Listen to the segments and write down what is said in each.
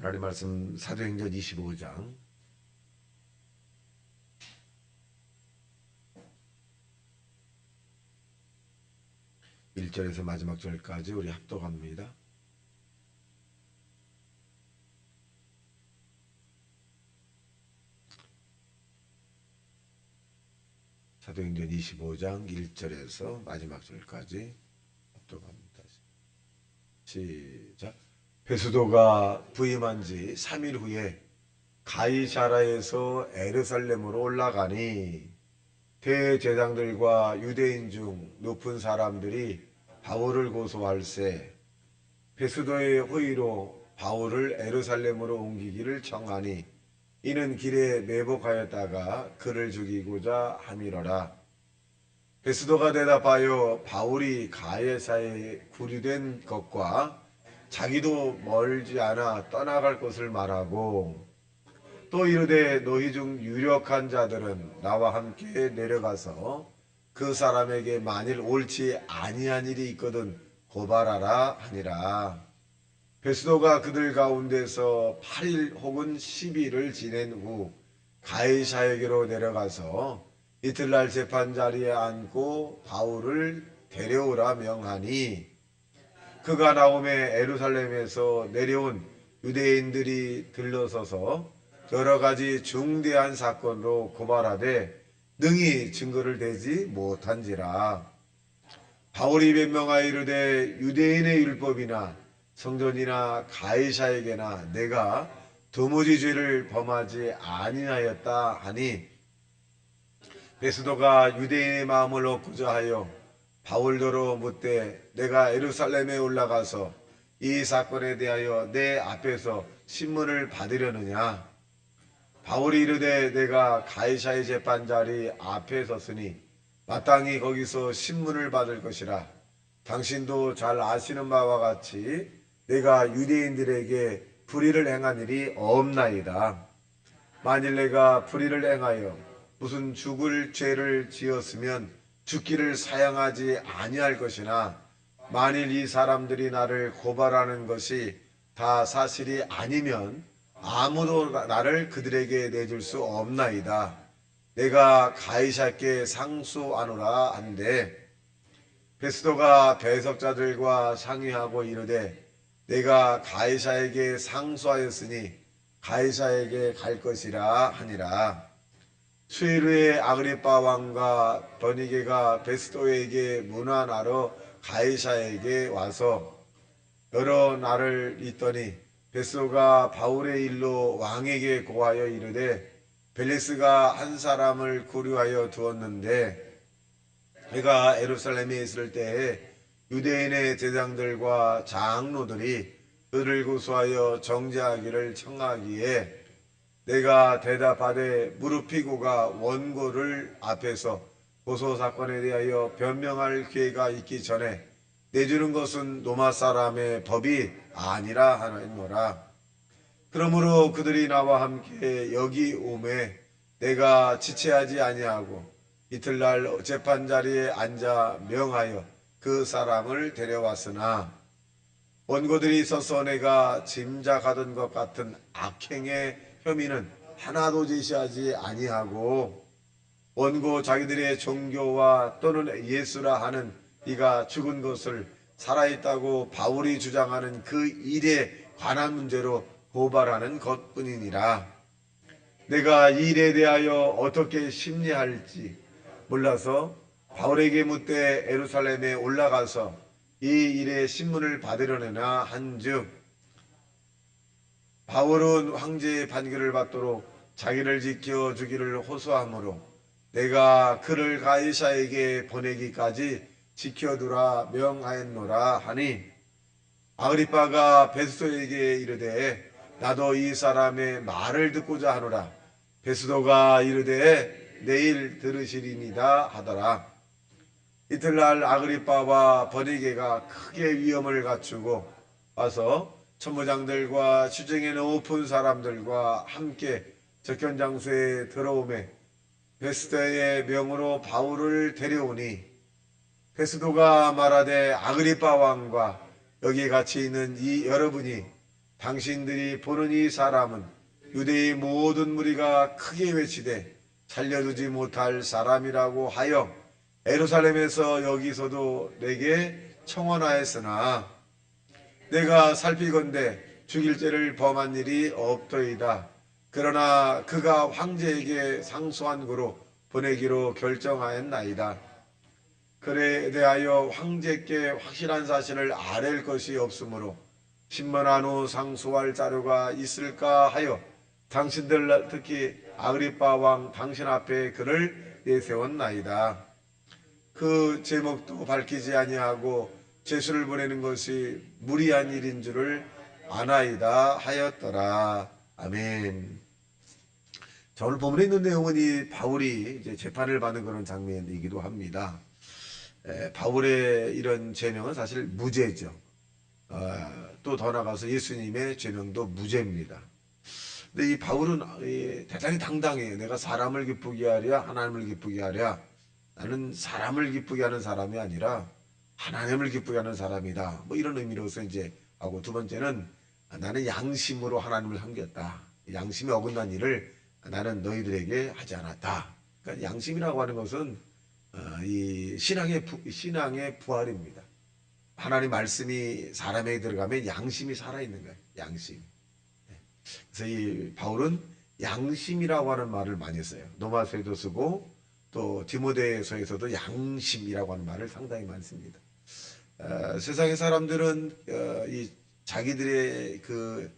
하나님 말씀 사도행전 25장 1절에서 마지막 절까지 우리 합독합니다. 사도행전 25장 1절에서 마지막 절까지 합독합니다. 시작. 베스도가 부임한 지 3일 후에 가이사라에서 에르살렘으로 올라가니 대제장들과 유대인 중 높은 사람들이 바울을 고소할세 베스도의 호의로 바울을 에르살렘으로 옮기기를 청하니 이는 길에 매복하였다가 그를 죽이고자 함이러라. 베스도가 대답하여 바울이 가이사라에 구류된 것과 자기도 멀지 않아 떠나갈 것을 말하고 또 이르되 너희 중 유력한 자들은 나와 함께 내려가서 그 사람에게 만일 옳지 아니한 일이 있거든 고발하라 하니라. 베스도가 그들 가운데서 8일 혹은 10일을 지낸 후 가이사에게로 내려가서 이틀날 재판 자리에 앉고 바울을 데려오라 명하니 그가 나오매 예루살렘에서 내려온 유대인들이 들러서서 여러 가지 중대한 사건으로 고발하되 능히 증거를 대지 못한지라. 바울이 변명하여 이르되 유대인의 율법이나 성전이나 가이사에게나 내가 도무지 죄를 범하지 아니하였다 하니 베스도가 유대인의 마음을 얻고자 하여 바울더러 묻되 내가 예루살렘에 올라가서 이 사건에 대하여 내 앞에서 신문을 받으려느냐. 바울이 이르되 내가 가이사의 재판자리 앞에 섰으니 마땅히 거기서 신문을 받을 것이라. 당신도 잘 아시는 바와 같이 내가 유대인들에게 불의를 행한 일이 없나이다. 만일 내가 불의를 행하여 무슨 죽을 죄를 지었으면 죽기를 사양하지 아니할 것이나 만일 이 사람들이 나를 고발하는 것이 다 사실이 아니면 아무도 나를 그들에게 내줄 수 없나이다. 내가 가이사께 상소하노라 한데 베스도가 배석자들과 상의하고 이르되 내가 가이사에게 상소하였으니 가이사에게 갈 것이라 하니라. 수일 후에 아그리빠 왕과 버니게가 베스도에게 문안하러 가이사에게 와서 여러 날을 있더니 베스도가 바울의 일로 왕에게 고하여 이르되 벨리스가 한 사람을 고려하여 두었는데 그가 예루살렘에 있을 때에 유대인의 제장들과 장로들이 그를 고소하여 정죄하기를 청하기에 내가 대답하되 무릎피고가 원고를 앞에서 고소사건에 대하여 변명할 기회가 있기 전에 내주는 것은 로마 사람의 법이 아니라 하노라. 그러므로 그들이 나와 함께 여기 오매 내가 지체하지 아니하고 이틀날 재판자리에 앉아 명하여 그 사람을 데려왔으나 원고들이 서서 내가 짐작하던 것 같은 악행의 혐의는 하나도 제시하지 아니하고 원고 자기들의 종교와 또는 예수라 하는 이가 죽은 것을 살아있다고 바울이 주장하는 그 일에 관한 문제로 고발하는 것뿐이니라. 내가 이 일에 대하여 어떻게 심리할지 몰라서 바울에게 묻되 예루살렘에 올라가서 이 일의 신문을 받으려느냐 한즉 바울은 황제의 판결을 받도록 자기를 지켜 주기를 호소하므로 내가 그를 가이사에게 보내기까지 지켜두라 명하였노라 하니 아그리빠가 베스도에게 이르되 나도 이 사람의 말을 듣고자 하노라. 베스도가 이르되 내일 들으시리니다 하더라. 이틀날 아그리빠와 버니게가 크게 위험을 갖추고 와서 천부장들과 주정에 높은 사람들과 함께 접견장소에 들어오매 베스도의 명으로 바울을 데려오니 베스도가 말하되 아그리빠 왕과 여기 같이 있는 이 여러분이 당신들이 보는 이 사람은 유대의 모든 무리가 크게 외치되 살려두지 못할 사람이라고 하여 예루살렘에서 여기서도 내게 청원하였으나 내가 살피건대 죽일 죄를 범한 일이 없더이다. 그러나 그가 황제에게 상소한 고로 보내기로 결정하였나이다. 그에 대하여 황제께 확실한 사실을 아랠 것이 없으므로 신문한 후 상소할 자료가 있을까 하여 당신들 특히 아그리빠 왕 당신 앞에 그를 내세웠나이다. 그 제목도 밝히지 아니하고 제수를 보내는 것이 무리한 일인 줄을 아나이다 하였더라. 아멘. 자, 오늘 본문에 있는 내용은 이 바울이 이제 재판을 받는 그런 장면이기도 합니다. 바울의 이런 죄명은 사실 무죄죠. 또 더 나가서 예수님의 죄명도 무죄입니다. 근데 이 바울은 대단히 당당해요. 내가 사람을 기쁘게 하랴 하나님을 기쁘게 하랴. 나는 사람을 기쁘게 하는 사람이 아니라 하나님을 기쁘게 하는 사람이다. 뭐 이런 의미로서 이제 하고, 두 번째는 나는 양심으로 하나님을 섬겼다. 양심이 어긋난 일을 나는 너희들에게 하지 않았다. 그러니까 양심이라고 하는 것은 이 신앙의 부활입니다. 하나님 말씀이 사람에게 들어가면 양심이 살아있는 거예요. 양심. 그래서 이 바울은 양심이라고 하는 말을 많이 써요. 로마서에도 쓰고 또 디모데서에서도 양심이라고 하는 말을 상당히 많이 씁니다. 세상의 사람들은 이 자기들의 그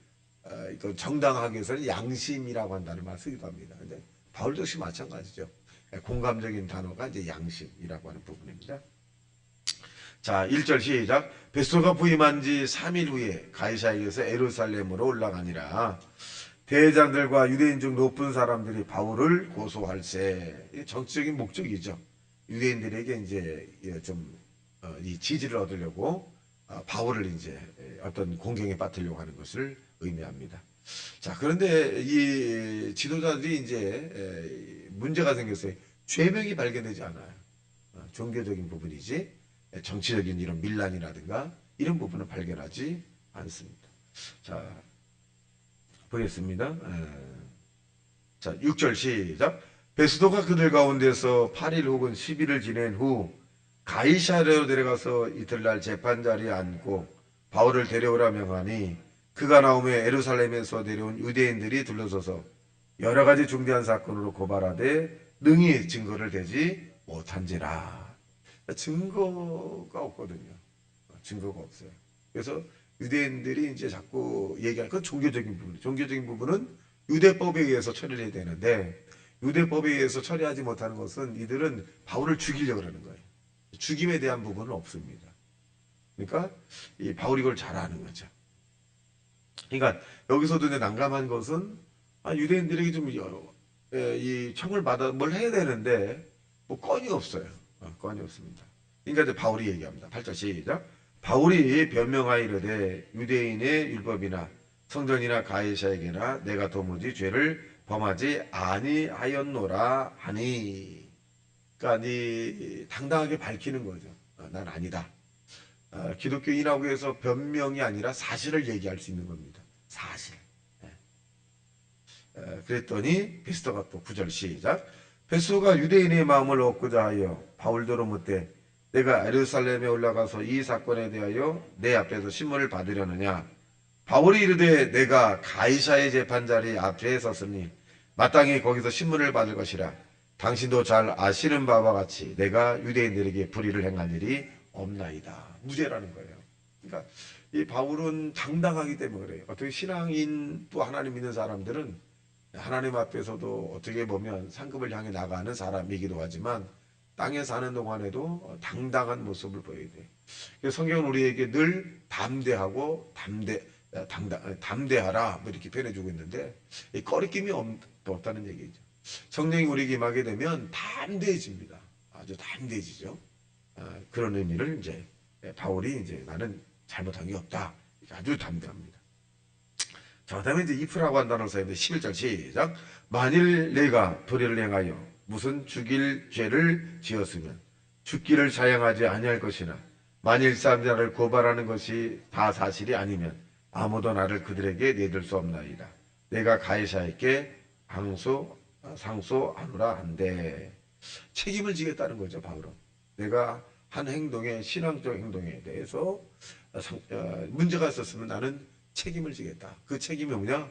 정당하기 위해서는 양심이라고 한다는 말을 쓰기도 합니다. 근데 바울도 역시 마찬가지죠. 공감적인 단어가 이제 양심이라고 하는 부분입니다. 자, 1절 시작. 베스토가 부임한 지 3일 후에 가이사에게서 예루살렘으로 올라가니라. 대장들과 유대인 중 높은 사람들이 바울을 고소할세. 정치적인 목적이죠. 유대인들에게 이제 좀 이 지지를 얻으려고 바울을 이제 어떤 공경에 빠뜨리려고 하는 것을 의미합니다. 자, 그런데 이 지도자들이 이제 문제가 생겼어요. 죄명이 발견되지 않아요. 종교적인 부분이지 정치적인 이런 밀란이라든가 이런 부분은 발견하지 않습니다. 자, 보겠습니다. 자, 6절 시작. 베스도가 그들 가운데서 8일 혹은 10일을 지낸 후 가이사랴로 데려가서 이틀날 재판 자리에 앉고 바울을 데려오라 명하니 그가 나오매 예루살렘에서 데려온 유대인들이 둘러서서 여러 가지 중대한 사건으로 고발하되 능히 증거를 대지 못한지라. 증거가 없거든요. 증거가 없어요. 그래서 유대인들이 이제 자꾸 얘기하는 건 종교적인 부분. 종교적인 부분은 유대법에 의해서 처리를 해야 되는데 유대법에 의해서 처리하지 못하는 것은 이들은 바울을 죽이려고 하는 거예요. 죽임에 대한 부분은 없습니다. 그러니까 이 바울이 이걸 잘 아는 거죠. 그러니까 여기서도 이제 난감한 것은 유대인들에게 좀 이 청을 받아 뭘 해야 되는데 뭐 건이 없어요. 건이 없습니다. 그러니까 이제 바울이 얘기합니다. 8절 시작. 바울이 변명하여 이르되 유대인의 율법이나 성전이나 가이사에게나 내가 도무지 죄를 범하지 아니하였노라 하니. 그러니까 당당하게 밝히는 거죠. 난 아니다. 기독교인하고 해서 변명이 아니라 사실을 얘기할 수 있는 겁니다. 사실. 그랬더니 베스도가 또 9절 시작. 베스도가 유대인의 마음을 얻고자 하여 바울더러 묻되 내가 예루살렘에 올라가서 이 사건에 대하여 내 앞에서 신문을 받으려느냐. 바울이 이르되 내가 가이사의 재판자리 앞에 섰으니 마땅히 거기서 신문을 받을 것이라. 당신도 잘 아시는 바와 같이 내가 유대인들에게 불의를 행한 일이 없나이다. 무죄라는 거예요. 그러니까 이 바울은 당당하기 때문에 그래요. 어떻게 신앙인 또 하나님 믿는 사람들은 하나님 앞에서도 어떻게 보면 상급을 향해 나가는 사람이기도 하지만 땅에 사는 동안에도 당당한 모습을 보여야 돼. 성경은 우리에게 늘 담대하고 담대하라 뭐 이렇게 표현해주고 있는데 이 꺼리낌이 없다는 얘기죠. 성령이 우리에게 임하게 되면 담대해집니다. 아주 담대해지죠. 그런 의미를 이제 바울이 이제 나는 잘못한 게 없다. 아주 담대합니다. 자, 그 다음에 이제 if라고 한 단어를 써야 돼. 11절 시작. 만일 내가 불의를 행하여 무슨 죽일 죄를 지었으면 죽기를 자행하지 아니할 것이나 만일 사람들을 고발하는 것이 다 사실이 아니면 아무도 나를 그들에게 내줄 수 없나이다. 내가 가이사에게 상소하노라 한데 책임을 지겠다는 거죠. 바울은 내가 한 행동에 신앙적 행동에 대해서 문제가 있었으면 나는 책임을 지겠다. 그 책임이 뭐냐?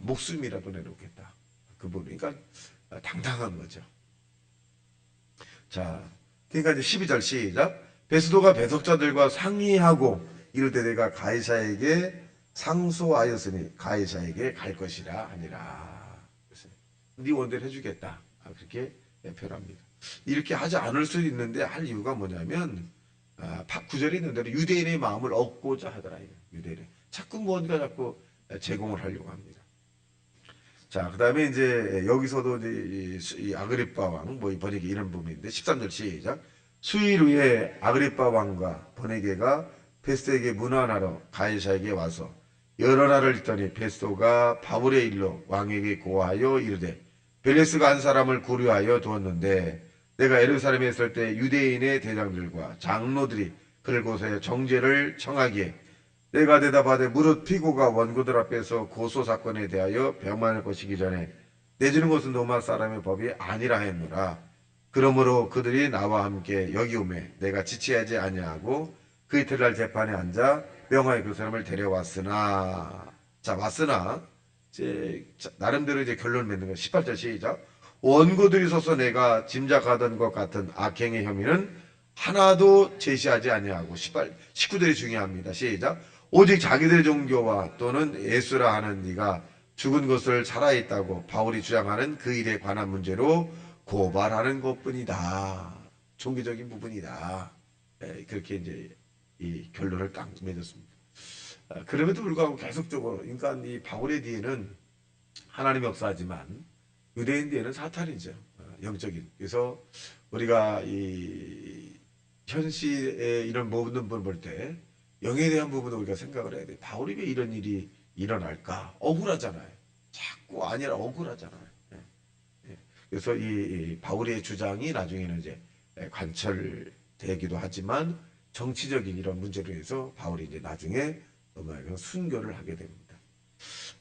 목숨이라도 내놓겠다. 그 부분. 그러니까 당당한 거죠. 자, 그러니까 이제 12절 시작. 베스도가 배석자들과 상의하고 이르되 내가 가이사에게 상소하였으니 가이사에게 갈 것이라 하니라. 네 원대로 해주겠다. 그렇게 표현합니다. 이렇게 하지 않을 수 있는데 할 이유가 뭐냐면 9절에 있는 대로 유대인의 마음을 얻고자 하더라. 유대인 자꾸 뭔가 자꾸 제공을 하려고 합니다. 자, 그 다음에 이제 여기서도 이 아그리빠 왕, 뭐 이 번역기 이런 부분인데 13절 시작. 수일 후에 아그리빠 왕과 번역계가 베스도에게 문안하러 가이사에게 와서 여러 날을 있더니 베스도가 바울의 일로 왕에게 고하여 이르되 벨레스가 한 사람을 고려하여 두었는데 내가 예루살렘에 있을 때 유대인의 대장들과 장로들이 그를 고소해 정죄를 청하기에 내가 대답하되 무릇 피고가 원고들 앞에서 고소 사건에 대하여 병만할 것이기 전에 내주는 것은 로마 사람의 법이 아니라 했노라. 그러므로 그들이 나와 함께 여기 오매 내가 지체하지 아니하고 그 이튿날 재판에 앉아 명하여 그 사람을 데려왔으나 자 왔으나 이제 나름대로 이제 결론을 맺는 거 18절 시작. 원고들이 서서 내가 짐작하던 것 같은 악행의 혐의는 하나도 제시하지 아니하고 19절이 중요합니다. 시작. 오직 자기들의 종교와 또는 예수라 하는 네가 죽은 것을 살아있다고 바울이 주장하는 그 일에 관한 문제로 고발하는 것뿐이다. 종교적인 부분이다. 그렇게 이제 이 결론을 딱 맺었습니다. 그럼에도 불구하고 계속적으로 그러니까 이 바울의 뒤에는 하나님의 역사지만 유대인 뒤에는 사탄이죠. 영적인. 그래서 우리가 이 현실의 이런 모든 부분을 볼 때 영에 대한 부분을 우리가 생각을 해야 돼. 바울이 왜 이런 일이 일어날까? 억울하잖아요. 자꾸 아니라 억울하잖아요. 그래서 이 바울의 주장이 나중에는 이제 관철되기도 하지만 정치적인 이런 문제로 해서 바울이 이제 나중에 순교를 하게 됩니다.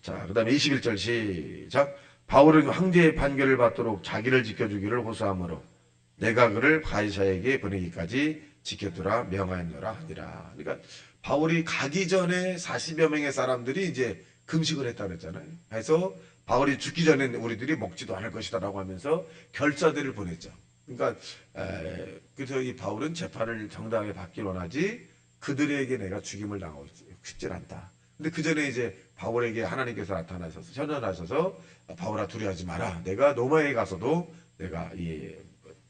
자, 그 다음에 21절 시작. 바울은 황제의 판결을 받도록 자기를 지켜주기를 호소하므로 내가 그를 가이사에게 보내기까지 지켜두라 명하였노라 하니라. 그러니까 바울이 가기 전에 40여 명의 사람들이 이제 금식을 했다 그랬잖아요. 그래서 바울이 죽기 전에 우리들이 먹지도 않을 것이다라고 하면서 결사들을 보냈죠. 그러니까 그래서 이 바울은 재판을 정당하게 받길 원하지 그들에게 내가 죽임을 당하고 싶지 않다. 근데 그 전에 이제 바울에게 하나님께서 나타나셔서 현현하셔서 바울아 두려워하지 마라. 내가 로마에 가서도 내가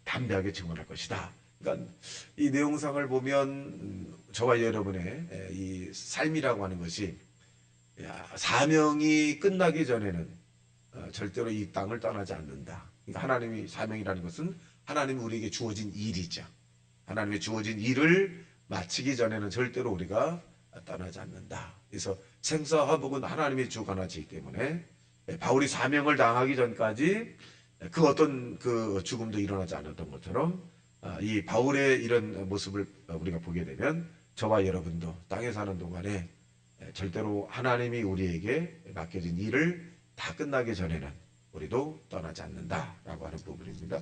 담대하게 증언할 것이다. 그러니까 이 내용상을 보면 저와 여러분의 이 삶이라고 하는 것이 사명이 끝나기 전에는 절대로 이 땅을 떠나지 않는다. 그러니까 하나님이 사명이라는 것은 하나님이 우리에게 주어진 일이죠. 하나님의 주어진 일을 마치기 전에는 절대로 우리가 떠나지 않는다. 그래서 생사화복은 하나님의 주관하시기 때문에 바울이 사명을 당하기 전까지 그 어떤 그 죽음도 일어나지 않았던 것처럼 이 바울의 이런 모습을 우리가 보게 되면 저와 여러분도 땅에 사는 동안에 절대로 하나님이 우리에게 맡겨진 일을 다 끝나기 전에는 우리도 떠나지 않는다라고 하는 부분입니다.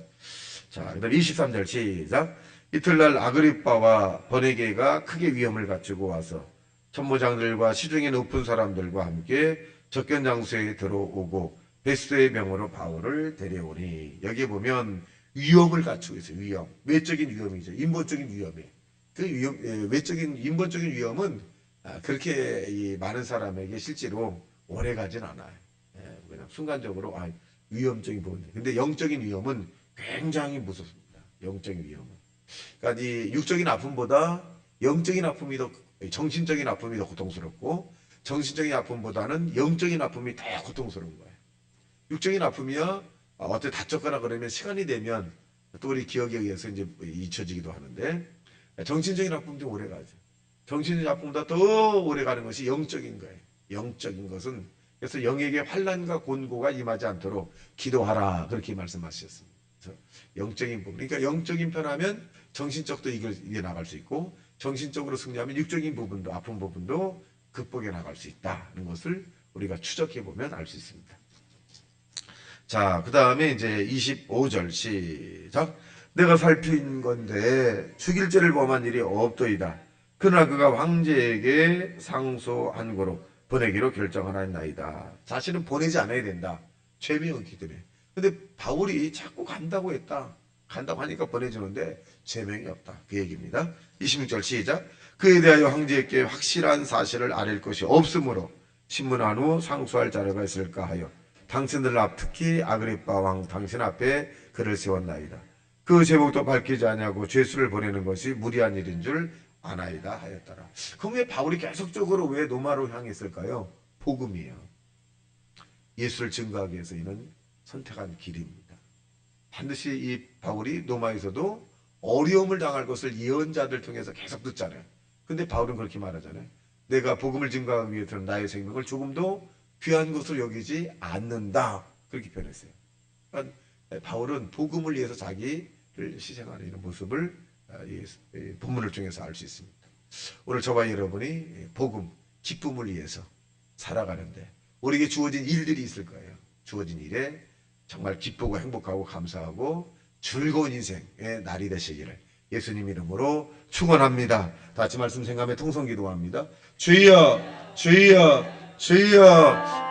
자, 그다음 23절 시작. 이틀날 아그리빠와 버네게가 크게 위험을 갖추고 와서 천부장들과 시중에 높은 사람들과 함께 접견 장소에 들어오고 베스도의 명으로 바울을 데려오니 여기 보면 위험을 갖추고 있어요. 위험, 외적인 위험이죠. 인본적인 위험이에요. 그 위험, 외적인 인본적인 위험은 그렇게 이 많은 사람에게 실제로 오래 가진 않아요. 그냥 순간적으로 위험적인 부분. 근데 영적인 위험은 굉장히 무섭습니다. 영적인 위험은. 그러니까 이 육적인 아픔보다 영적인 아픔이 더 정신적인 아픔이 더 고통스럽고 정신적인 아픔보다는 영적인 아픔이 더 고통스러운 거예요. 육적인 아픔이야 어떻게 다쳤거나 그러면 시간이 되면 또 우리 기억에 의해서 이제 잊혀지기도 하는데 정신적인 아픔도 오래 가죠. 정신적인 아픔보다 더 오래 가는 것이 영적인 거예요. 영적인 것은 그래서 영에게 환난과 곤고가 임하지 않도록 기도하라 그렇게 말씀하셨습니다. 그래서 영적인 부분, 그러니까 영적인 편하면 정신적도 이겨 나갈 수 있고 정신적으로 승리하면 육적인 부분도 아픈 부분도 극복해 나갈 수 있다는 것을 우리가 추적해 보면 알 수 있습니다. 자, 그 다음에 이제 25절 시작. 내가 살핀 건데 죽일 죄를 범한 일이 없도이다. 그러나 그가 황제에게 상소한 거로 보내기로 결정하나이다. 사실은 보내지 않아야 된다. 죄명이 없기 때문에. 근데 바울이 자꾸 간다고 했다. 간다고 하니까 보내주는데 죄명이 없다. 그 얘기입니다. 26절 시작. 그에 대하여 황제에게 확실한 사실을 알릴 것이 없으므로 신문한 후 상소할 자료가 있을까 하여 당신들 앞 특히 아그리빠 왕 당신 앞에 그를 세웠나이다. 그 제목도 밝히지 아니하고 죄수를 보내는 것이 무리한 일인 줄 아나이다 하였더라. 그럼 왜 바울이 계속적으로 왜 로마로 향했을까요? 복음이에요. 예수를 증거하기 위해서 이는 선택한 길입니다. 반드시 이 바울이 로마에서도 어려움을 당할 것을 예언자들 통해서 계속 듣잖아요. 근데 바울은 그렇게 말하잖아요. 내가 복음을 증거하기 위해서는 나의 생명을 조금도 귀한 것을 여기지 않는다. 그렇게 표현했어요. 그러니까 바울은 복음을 위해서 자기를 희생하는 이런 모습을 이 본문을 통해서 알 수 있습니다. 오늘 저와 여러분이 복음, 기쁨을 위해서 살아가는데 우리에게 주어진 일들이 있을 거예요. 주어진 일에 정말 기쁘고 행복하고 감사하고 즐거운 인생의 날이 되시기를 예수님 이름으로 축원합니다. 다 같이 말씀 생각하며 통성 기도합니다. 주여 주여 주여